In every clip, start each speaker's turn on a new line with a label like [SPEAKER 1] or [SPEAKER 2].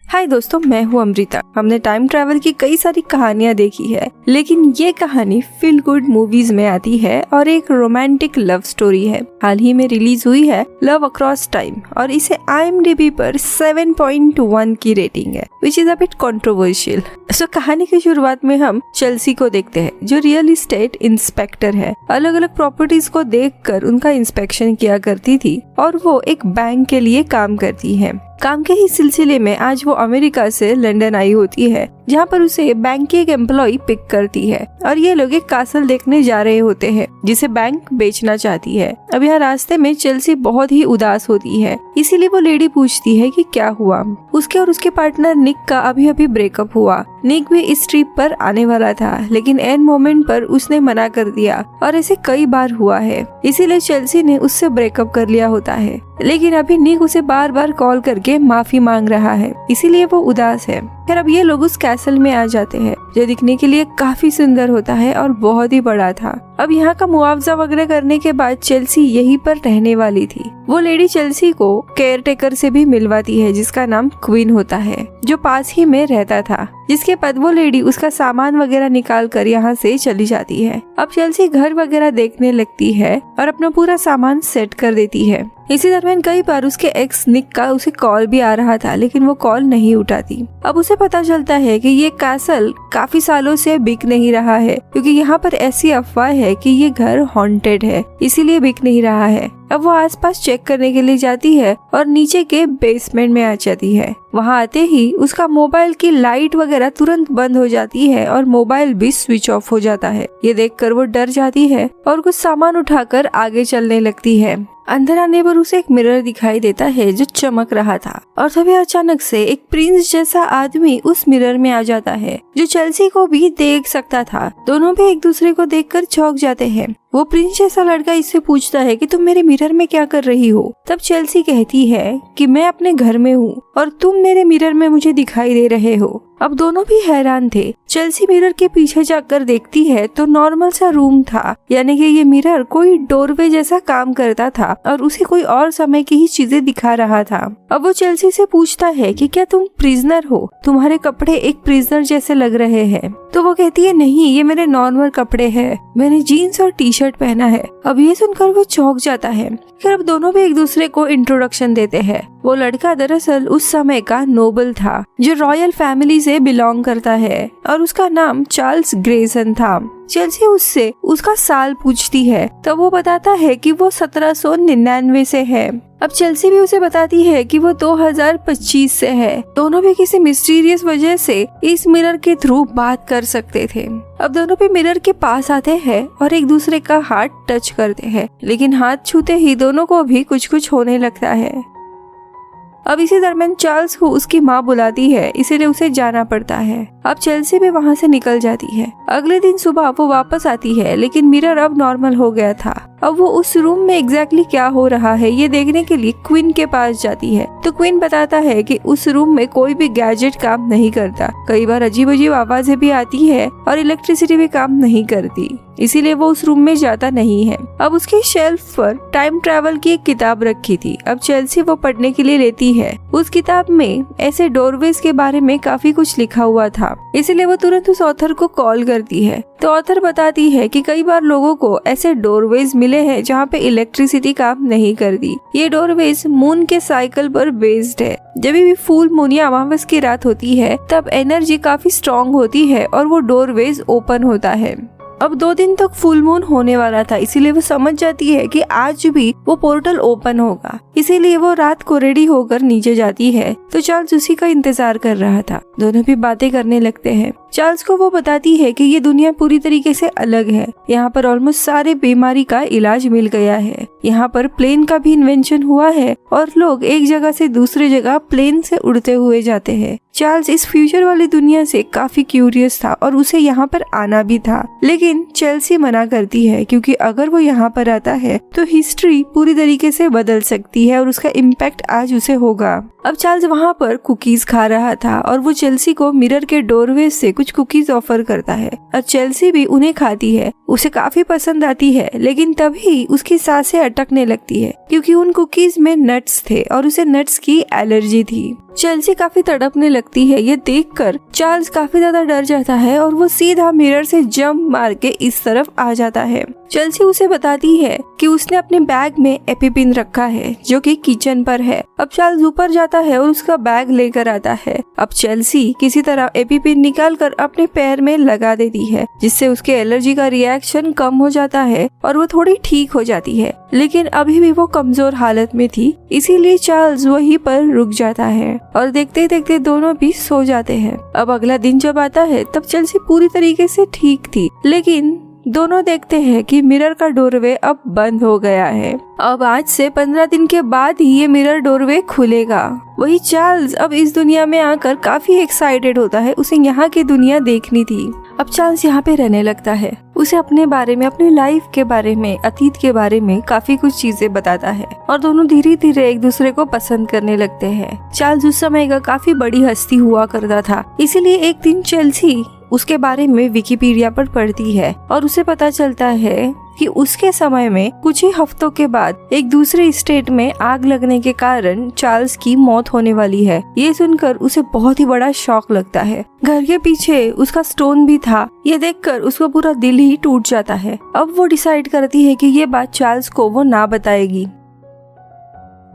[SPEAKER 1] हाय दोस्तों, मैं हूँ अमृता। हमने टाइम ट्रैवल की कई सारी कहानियाँ देखी है, लेकिन ये कहानी फील गुड मूवीज में आती है और एक रोमांटिक लव स्टोरी है। हाल ही में रिलीज हुई है लव अक्रॉस टाइम और इसे IMDb पर 7.1 की रेटिंग है, which is a bit controversial. So कहानी की शुरुआत में हम चेल्सी को देखते हैं, जो रियल एस्टेट इंस्पेक्टर है। अलग अलग प्रॉपर्टीज को देखकर उनका इंस्पेक्शन किया करती थी और वो एक बैंक के लिए काम करती है। काम के ही सिलसिले में आज वो अमेरिका से लंदन आई होती है, जहाँ पर उसे बैंक की एक एम्प्लॉय पिक करती है और ये लोग एक कासल देखने जा रहे होते हैं जिसे बैंक बेचना चाहती है। अब यहाँ रास्ते में चेल्सी बहुत ही उदास होती है, इसीलिए वो लेडी पूछती है कि क्या हुआ। उसके और उसके पार्टनर निक का अभी अभी ब्रेकअप हुआ। निक भी इस ट्रिप पर आने वाला था, लेकिन एंड मोमेंट पर उसने मना कर दिया और ऐसे कई बार हुआ है, इसीलिए चेल्सी ने उससे ब्रेकअप कर लिया होता है। लेकिन अभी निक उसे बार बार कॉल करके माफी मांग रहा है, इसीलिए वो उदास है। फिर अब ये लोग उस कैसल में आ जाते हैं, जो दिखने के लिए काफी सुंदर होता है और बहुत ही बड़ा था। अब यहाँ का मुआवजा वगैरह करने के बाद चेल्सी यहीं पर रहने वाली थी। वो लेडी चेल्सी को केयर टेकर से भी मिलवाती है, जिसका नाम क्वीन होता है, जो पास ही में रहता था। जिसके बाद वो लेडी उसका सामान वगैरह निकाल कर यहाँ से चली जाती है। अब चेल्सी घर वगैरह देखने लगती है और अपना पूरा सामान सेट कर देती है। इसी दरमियान कई बार उसके एक्स निक का उसे कॉल भी आ रहा था, लेकिन वो कॉल नहीं उठाती। अब उसे पता चलता है कि ये कैसल काफी सालों से बिक नहीं रहा है, क्योंकि यहाँ पर ऐसी अफवाह है कि ये घर हॉन्टेड है, इसीलिए बिक नहीं रहा है। अब वो आसपास चेक करने के लिए जाती है और नीचे के बेसमेंट में आ जाती है। वहाँ आते ही उसका मोबाइल की लाइट वगैरह तुरंत बंद हो जाती है और मोबाइल भी स्विच ऑफ हो जाता है। ये देखकर वो डर जाती है और कुछ सामान उठाकर आगे चलने लगती है। अंदर आने पर उसे एक मिरर दिखाई देता है जो चमक रहा था और तभी अचानक से एक प्रिंस जैसा आदमी उस मिरर में आ जाता है, जो चेल्सी को भी देख सकता था। दोनों भी एक दूसरे को देखकर चौंक जाते हैं। वो प्रिंस जैसा लड़का इससे पूछता है कि तुम मेरे मिरर में क्या कर रही हो। तब चेल्सी कहती है कि मैं अपने घर में हूँ और तुम मेरे मिरर में मुझे दिखाई दे रहे हो। अब दोनों भी हैरान थे। चेल्सी मिरर के पीछे जाकर देखती है तो नॉर्मल सा रूम था, यानी कि ये मिरर कोई डोरवे जैसा काम करता था और उसे कोई और समय की ही चीजें दिखा रहा था। अब वो चेल्सी से पूछता है कि क्या तुम प्रिजनर हो, तुम्हारे कपड़े एक प्रिजनर जैसे लग रहे हैं। तो वो कहती है नहीं, ये मेरे नॉर्मल कपड़े हैं, मैंने जीन्स और टी शर्ट पहना है। अब ये सुनकर वो चौंक जाता है। फिर अब दोनों भी एक दूसरे को इंट्रोडक्शन देते हैं। वो लड़का दरअसल उस समय का नोबल था, जो रॉयल फैमिली से बिलोंग करता है और उसका नाम चार्ल्स ग्रेसन था। चेल्सी उससे उसका साल पूछती है, तब वो बताता है कि वो 1799 से है। अब चेल्सी भी उसे बताती है कि वो 2025 से है। दोनों भी किसी मिस्टीरियस वजह से इस मिरर के थ्रू बात कर सकते थे। अब दोनों भी मिरर के पास आते हैं और एक दूसरे का हाथ टच करते हैं, लेकिन हाथ छूते ही दोनों को भी कुछ कुछ होने लगता है। अब इसी दरमियान चार्ल्स को उसकी माँ बुलाती है, इसीलिए उसे जाना पड़ता है। अब चेल्सी भी वहाँ से निकल जाती है। अगले दिन सुबह वो वापस आती है, लेकिन मिरर अब नॉर्मल हो गया था। अब वो उस रूम में एग्जैक्टली क्या हो रहा है ये देखने के लिए क्वीन के पास जाती है। तो क्वीन बताता है कि उस रूम में कोई भी गैजेट काम नहीं करता, कई बार अजीब अजीब आवाजें भी आती है और इलेक्ट्रिसिटी भी काम नहीं करती, इसीलिए वो उस रूम में जाता नहीं है। अब उसकी शेल्फ पर टाइम ट्रैवल की एक किताब रखी थी। अब चेल्सी वो पढ़ने के लिए लेती है। उस किताब में ऐसे डोरवेज के बारे में काफी कुछ लिखा हुआ था, इसीलिए वो तुरंत उस ऑथर को कॉल करती है। तो ऑथर बताती है कि कई बार लोगों को ऐसे डोरवेज मिले हैं जहाँ पे इलेक्ट्रिसिटी काम नहीं करती। ये डोरवेज मून के साइकिल पर बेस्ड है। जब भी फुल मून या अमावस की रात होती है तब एनर्जी काफी स्ट्रॉन्ग होती है और वो डोरवेज ओपन होता है। अब 2 दिन तक फुल मून होने वाला था, इसीलिए वो समझ जाती है कि आज भी वो पोर्टल ओपन होगा। इसीलिए वो रात को रेडी होकर नीचे जाती है। तो चार्ल्स उसी का इंतजार कर रहा था। दोनों भी बातें करने लगते हैं। चार्ल्स को वो बताती है कि ये दुनिया पूरी तरीके से अलग है। यहाँ पर ऑलमोस्ट सारे बीमारी का इलाज मिल गया है। यहाँ पर प्लेन का भी इन्वेंशन हुआ है और लोग एक जगह से दूसरी जगह प्लेन से उड़ते हुए जाते हैं। चार्ल्स इस फ्यूचर वाली दुनिया से काफी क्यूरियस था और उसे यहाँ पर आना भी था, लेकिन चेल्सी मना करती है, क्योंकि अगर वो यहाँ पर आता है तो हिस्ट्री पूरी तरीके से बदल सकती है और उसका इम्पैक्ट आज उसे होगा। अब चार्ल्स वहाँ पर कुकीज खा रहा था और वो चेल्सी को मिरर के डोरवे से कुछ कुकीज ऑफर करता है और चेल्सी भी उन्हें खाती है। उसे काफी पसंद आती है, लेकिन तभी उसकी सांसें अटकने लगती है क्योंकि उन कुकीज में नट्स थे और उसे नट्स की एलर्जी थी। चेल्सी काफी तड़पने लगती है। ये देखकर चार्ल्स काफी ज्यादा डर जाता है और वो सीधा मिरर से जंप मार के इस तरफ आ जाता है। चेल्सी उसे बताती है कि उसने अपने बैग में एपिपिन रखा है जो कि किचन पर है। अब चार्ल्स ऊपर जाता है और उसका बैग लेकर आता है। अब चेल्सी किसी तरह एपिपिन निकाल कर अपने पैर में लगा देती है, जिससे उसके एलर्जी का रिएक्शन कम हो जाता है और वो थोड़ी ठीक हो जाती है, लेकिन अभी भी वो कमजोर हालत में थी। इसीलिए चार्ल्स वहीं पर रुक जाता है और देखते देखते दोनों भी सो जाते हैं। अब अगला दिन जब आता है तब चेल्सी पूरी तरीके से ठीक थी, लेकिन दोनों देखते हैं कि मिरर का डोरवे अब बंद हो गया है। अब आज से 15 दिन के बाद ही ये मिरर डोरवे खुलेगा। वही चार्ल्स अब इस दुनिया में आकर काफी एक्साइटेड होता है। उसे यहाँ की दुनिया देखनी थी। अब चार्ल्स यहाँ पे रहने लगता है। उसे अपने बारे में, अपनी लाइफ के बारे में, अतीत के बारे में काफी कुछ चीजें बताता है और दोनों धीरे धीरे एक दूसरे को पसंद करने लगते हैं। चार्ल्स उस समय का काफी बड़ी हस्ती हुआ करता था, इसीलिए एक दिन चेल्सी उसके बारे में विकिपीडिया पर पढ़ती है और उसे पता चलता है कि उसके समय में कुछ ही हफ्तों के बाद एक दूसरे स्टेट में आग लगने के कारण चार्ल्स की मौत होने वाली है। ये सुनकर उसे बहुत ही बड़ा शॉक लगता है। घर के पीछे उसका स्टोन भी था। ये देखकर उसका पूरा दिल ही टूट जाता है। अब वो डिसाइड करती है कि ये बात चार्ल्स को वो ना बताएगी।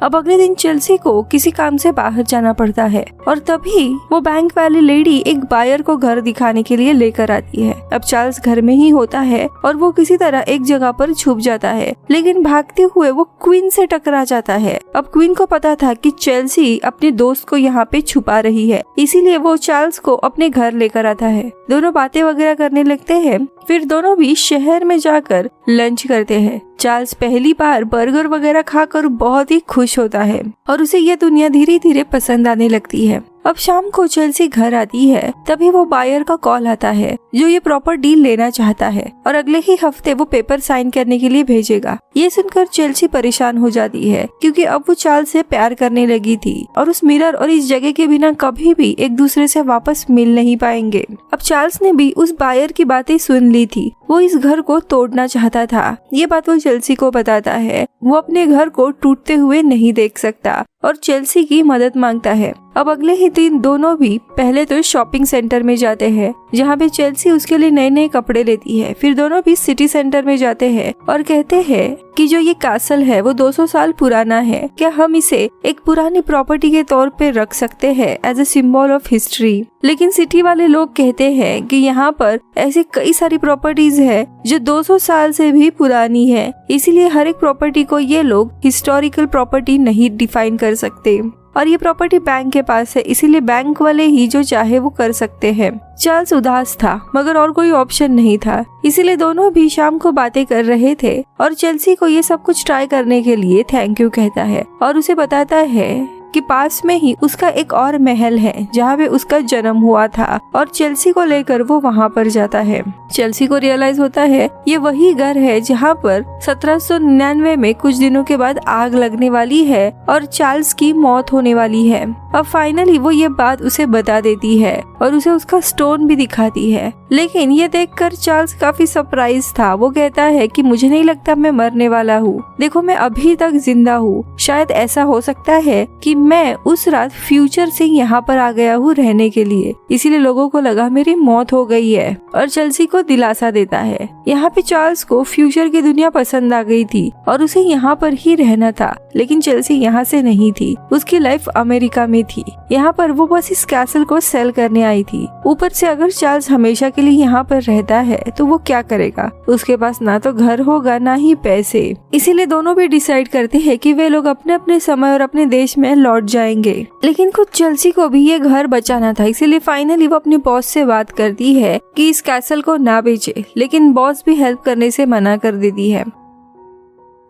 [SPEAKER 1] अब अगले दिन चेल्सी को किसी काम से बाहर जाना पड़ता है और तभी वो बैंक वाली लेडी एक बायर को घर दिखाने के लिए लेकर आती है। अब चार्ल्स घर में ही होता है और वो किसी तरह एक जगह पर छुप जाता है, लेकिन भागते हुए वो क्वीन से टकरा जाता है। अब क्वीन को पता था कि चेल्सी अपने दोस्त को यहाँ पे छुपा रही है, इसीलिए वो चार्ल्स को अपने घर लेकर आता है। दोनों बातें वगैरह करने लगते हैं। फिर दोनों भी शहर में जाकर लंच करते हैं। चार्ल्स पहली बार बर्गर वगैरह खाकर बहुत ही खुश होता है और उसे यह दुनिया धीरे धीरे पसंद आने लगती है। अब शाम को चेल्सी घर आती है, तभी वो बायर का कॉल आता है जो ये प्रॉपर डील लेना चाहता है और अगले ही हफ्ते वो पेपर साइन करने के लिए भेजेगा। ये सुनकर चेल्सी परेशान हो जाती है क्योंकि अब वो चार्ल्स से प्यार करने लगी थी और उस मिरर और इस जगह के बिना कभी भी एक दूसरे से वापस मिल नहीं पाएंगे। अब चार्ल्स ने भी उस बायर की बातें सुन ली थी। वो इस घर को तोड़ना चाहता था। ये बात वो चेल्सी को बताता है। वो अपने घर को टूटते हुए नहीं देख सकता और चेल्सी की मदद मांगता है। अब अगले ही दिन दोनों भी पहले तो शॉपिंग सेंटर में जाते हैं, जहाँ पे चेल्सी उसके लिए नए नए कपड़े लेती है। फिर दोनों भी सिटी सेंटर में जाते हैं और कहते हैं कि जो ये कैसल है वो 200 साल पुराना है, क्या हम इसे एक पुरानी प्रॉपर्टी के तौर पे रख सकते हैं as a symbol of history. लेकिन सिटी वाले लोग कहते हैं कि यहाँ पर ऐसी कई सारी प्रॉपर्टीज है जो 200 साल से भी पुरानी है, इसीलिए हर एक प्रॉपर्टी को ये लोग हिस्टोरिकल प्रॉपर्टी नहीं डिफाइन कर सकते और ये प्रॉपर्टी बैंक के पास है, इसीलिए बैंक वाले ही जो चाहे वो कर सकते हैं। चार्ल्स उदास था मगर और कोई ऑप्शन नहीं था, इसीलिए दोनों भी शाम को बातें कर रहे थे और चेल्सी को ये सब कुछ ट्राई करने के लिए थैंक यू कहता है और उसे बताता है कि पास में ही उसका एक और महल है जहाँ पे उसका जन्म हुआ था और चेल्सी को लेकर वो वहाँ पर जाता है। चेल्सी को रियलाइज होता है ये वही घर है जहाँ पर 1799 में कुछ दिनों के बाद आग लगने वाली है और चार्ल्स की मौत होने वाली है। अब फाइनली वो ये बात उसे बता देती है और उसे उसका स्टोन भी दिखाती है, लेकिन ये देखकर चार्ल्स काफी सरप्राइज था। वो कहता है कि मुझे नहीं लगता मैं मरने वाला हूँ, देखो मैं अभी तक जिंदा हूँ। शायद ऐसा हो सकता है कि मैं उस रात फ्यूचर से यहाँ पर आ गया हूँ रहने के लिए, इसीलिए लोगों को लगा मेरी मौत हो गई है और चेल्सी को दिलासा देता है। यहाँ पे चार्ल्स को फ्यूचर की दुनिया पसंद आ गई थी और उसे यहाँ पर ही रहना था, लेकिन चेल्सी यहाँ से नहीं थी, उसकी लाइफ अमेरिका में थी। यहाँ पर वो बस इस कैसल को सेल करने आई थी। ऊपर से अगर चार्ल्स हमेशा के लिए यहाँ पर रहता है तो वो क्या करेगा, उसके पास ना तो घर होगा ना ही पैसे। इसीलिए दोनों भी डिसाइड करते हैं कि वे लोग अपने अपने समय और अपने देश में लौट जाएंगे। लेकिन खुद चेल्सी को भी ये घर बचाना था, इसीलिए फाइनली वो अपने बॉस से बात करती है कि इस कैसल को ना बेचे, लेकिन बॉस भी हेल्प करने से मना कर देती है।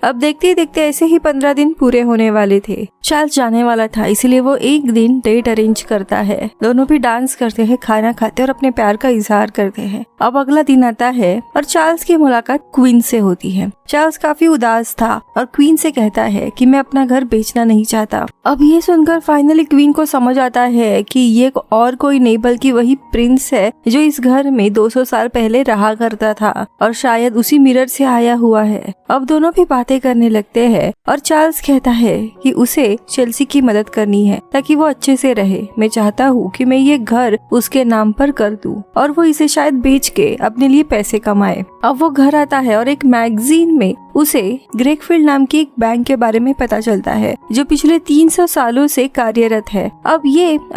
[SPEAKER 1] अब देखते ही देखते ऐसे ही 15 दिन पूरे होने वाले थे। चार्ल्स जाने वाला था, इसलिए वो एक दिन डेट अरेंज करता है। दोनों भी डांस करते हैं, खाना खाते हैं और अपने प्यार का इजहार करते हैं। अब अगला दिन आता है और चार्ल्स की मुलाकात क्वीन से होती है। चार्ल्स काफी उदास था और क्वीन से कहता है कि मैं अपना घर बेचना नहीं चाहता। अब ये सुनकर फाइनली क्वीन को समझ आता है कि ये और कोई नहीं बल्कि वही प्रिंस है जो इस घर में 200 साल पहले रहा करता था और शायद उसी मिरर से आया हुआ है। अब दोनों भी बातें करने लगते हैं और चार्ल्स कहता है कि उसे चेल्सी की मदद करनी है ताकि वो अच्छे से रहे। मैं चाहता हूँ कि मैं ये घर उसके नाम पर कर दूं और वो इसे शायद बेच के अपने लिए पैसे कमाए। अब वो घर आता है और एक मैगजीन में उसे ग्रेकफील्ड नाम की एक बैंक के बारे में पता चलता है जो पिछले 300 सालों से कार्यरत है। अब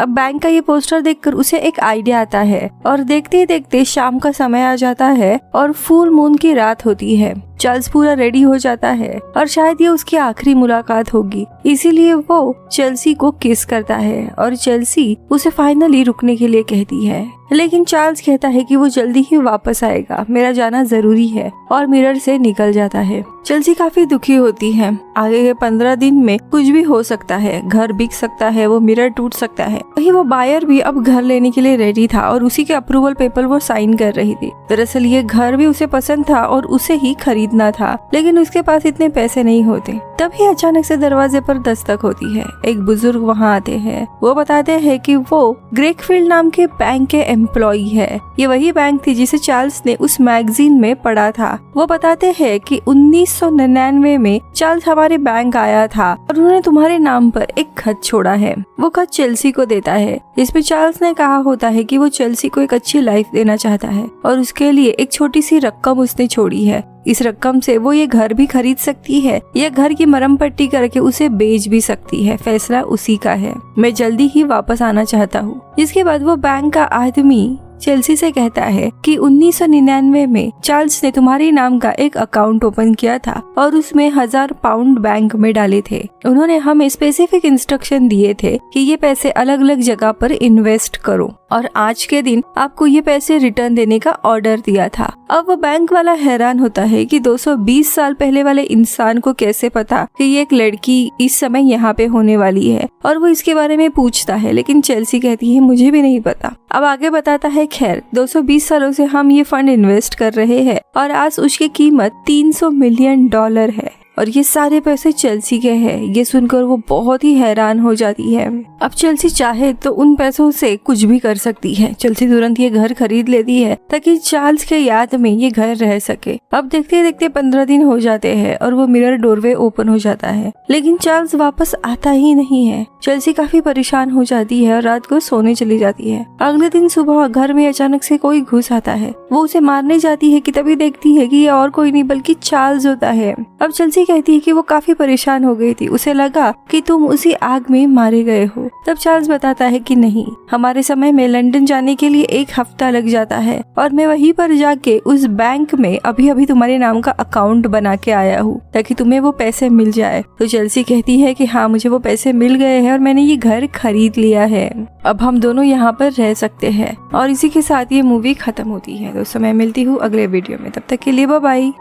[SPEAKER 1] बैंक का ये पोस्टर देखकर उसे एक आइडिया आता है और देखते ही देखते शाम का समय आ जाता है और फुल मून की रात होती है। चार्ल्स पूरा रेडी हो जाता है और शायद ये उसकी आखिरी मुलाकात होगी, इसीलिए वो चेल्सी को किस करता है और चेल्सी उसे फाइनली रुकने के लिए कहती है। लेकिन चार्ल्स कहता है कि वो जल्दी ही वापस आएगा, मेरा जाना जरूरी है, और मिरर से निकल जाता है। चेल्सी काफी दुखी होती है। आगे के 15 दिन में कुछ भी हो सकता है, घर बिक सकता है, वो मिरर टूट सकता है। वही वो बायर भी अब घर लेने के लिए रेडी था और उसी के अप्रूवल पेपर वो साइन कर रही थी। दरअसल ये घर भी उसे पसंद था और उसे ही खरीदना था, लेकिन उसके पास इतने पैसे नहीं होते। तभी अचानक से दरवाजे पर दस्तक होती है। एक बुजुर्ग वहाँ आते हैं। वो बताते हैं कि वो ग्रेकफील्ड नाम के बैंक के एम्प्लॉई है। ये वही बैंक थी जिसे चार्ल्स ने उस मैगजीन में पढ़ा था। वो बताते हैं कि 1999 में चार्ल्स हमारे बैंक आया था और उन्होंने तुम्हारे नाम पर एक खत छोड़ा है। वो खत चेल्सी को देता है। इसमें चार्ल्स ने कहा होता है कि वो चेल्सी को एक अच्छी लाइफ देना चाहता है और उसके लिए एक छोटी सी रकम उसने छोड़ी है। इस रकम से वो ये घर भी खरीद सकती है या घर की मरम्म पट्टी करके उसे बेच भी सकती है। फैसला उसी का है। मैं जल्दी ही वापस आना चाहता हूँ। इसके बाद वो बैंक का आदमी चेल्सी से कहता है कि 1999 में चार्ल्स ने तुम्हारे नाम का एक अकाउंट ओपन किया था और उसमें 1000 पाउंड बैंक में डाले थे। उन्होंने हमें स्पेसिफिक इंस्ट्रक्शन दिए थे कि ये पैसे अलग अलग जगह पर इन्वेस्ट करो और आज के दिन आपको ये पैसे रिटर्न देने का ऑर्डर दिया था। अब वो बैंक वाला हैरान होता है कि 220 साल पहले वाले इंसान को कैसे पता कि ये एक लड़की इस समय यहाँ पे होने वाली है, और वो इसके बारे में पूछता है। लेकिन चेल्सी कहती है मुझे भी नहीं पता। अब आगे बताता है खैर 220 सालों से हम ये फंड इन्वेस्ट कर रहे हैं और आज उसकी कीमत $300 मिलियन है और ये सारे पैसे चेल्सी के हैं। ये सुनकर वो बहुत ही हैरान हो जाती है। अब चेल्सी चाहे तो उन पैसों से कुछ भी कर सकती है। चेल्सी तुरंत ये घर खरीद लेती है ताकि चार्ल्स के याद में ये घर रह सके। अब देखते देखते 15 दिन हो जाते हैं और वो मिरर डोरवे ओपन हो जाता है, लेकिन चार्ल्स वापस आता ही नहीं है। चेल्सी काफी परेशान हो जाती है और रात को सोने चली जाती है। अगले दिन सुबह घर में अचानक से कोई घुस आता है। वो उसे मारने जाती है कि तभी देखती है कि ये और कोई नहीं बल्कि चार्ल्स होता है। अब चेल्सी कहती है कि वो काफी परेशान हो गई थी, उसे लगा कि तुम उसी आग में मारे गए हो। तब चार्ल्स बताता है कि नहीं, हमारे समय में लंदन जाने के लिए 1 हफ्ता लग जाता है और मैं वहीं पर जाके उस बैंक में अभी अभी तुम्हारे नाम का अकाउंट बना के आया हूँ ताकि तुम्हें वो पैसे मिल जाए। तो चेल्सी कहती है कि हाँ, मुझे वो पैसे मिल गए हैं और मैंने ये घर खरीद लिया है। अब हम दोनों यहाँ पर रह सकते हैं। और इसी के साथ ये मूवी खत्म होती है। दोस्तों मैं मिलती हूँ अगले वीडियो में, तब तक के लिए बाय बाय।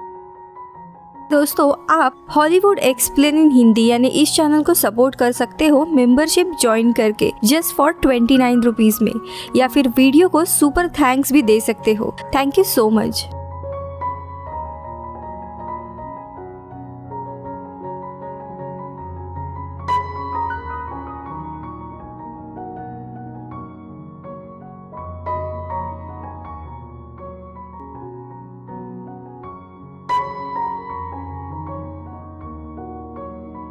[SPEAKER 1] दोस्तों आप हॉलीवुड एक्सप्लेन इन हिंदी यानी इस चैनल को सपोर्ट कर सकते हो मेंबरशिप ज्वाइन करके जस्ट फॉर 29 रुपीज में, या फिर वीडियो को सुपर थैंक्स भी दे सकते हो। Thank you so much.